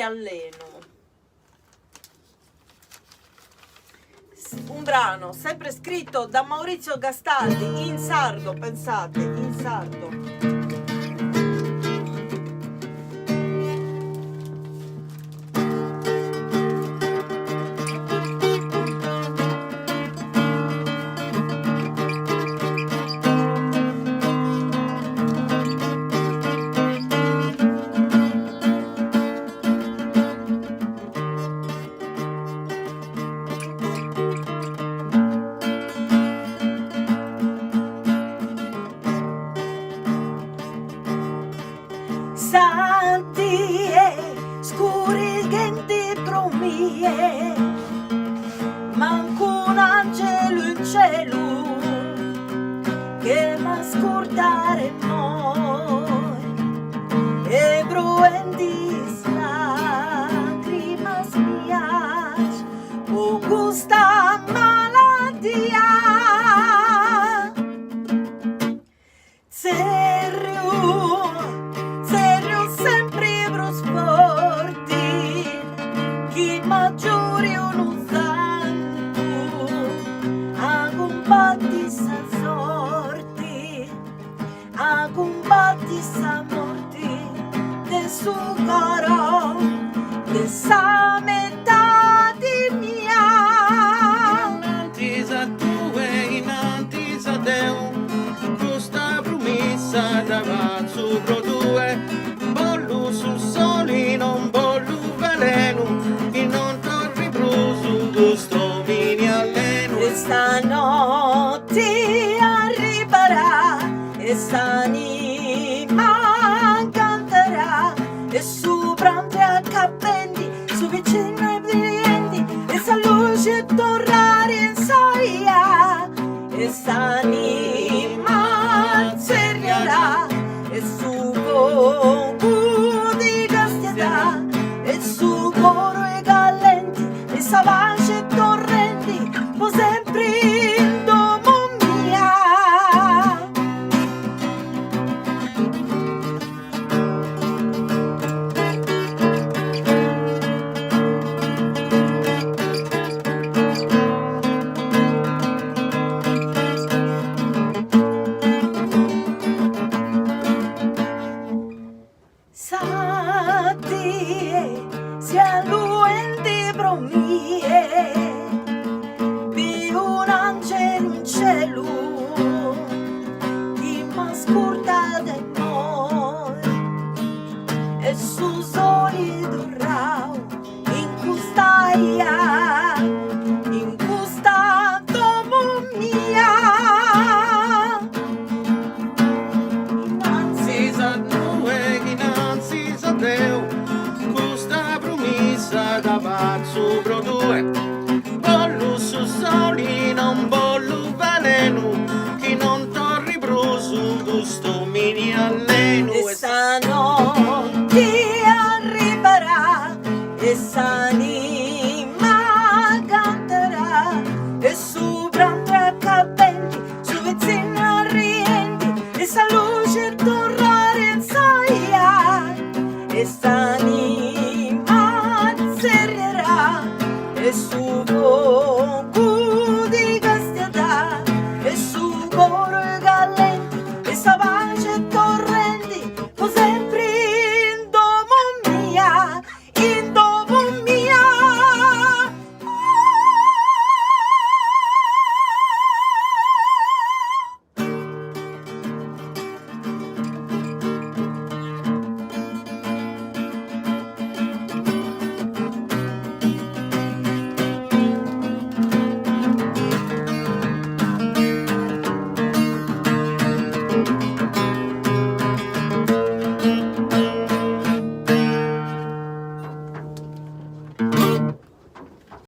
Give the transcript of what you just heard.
alleno. Un brano sempre scritto da Maurizio Gastaldi in sardo, pensate, in sardo. Santi e scuri dentro mie, manco un angelo in cielo che m'ascoltare noi, e bruendis lacrimas mias o gusta maladia. Maggiori un santo a combatti sa sorti, a combatti sa morti del suo coro, de sa metà di mia. Innantis a tu e innantis a Deo, questa promessa dava su produe, bollu sul sole non bollu veleno. Stanotte arriverà e s'anima canterà e su brande a cappendi, su vicino ai clienti e sa luce tornare in saia e s'anima servirà e su poco di castietà e su coro e gallenti e savage e torrenti po sempre in domo mia. Sati sia luenti bromie, un angelo in cielo che m'ascolta di noi e su solido rao in questa domo mia. Innanzi a noi, innanzi a Deo, questa promessa dava su produe, bollu su soli non bollu veleno, chi non torri brusu gusto mini alleno. E stanotte arriverà e s'anima canterà e su brande a capelli, su vicini a rienti e sa luce tornare in saia e s'anima servirà e su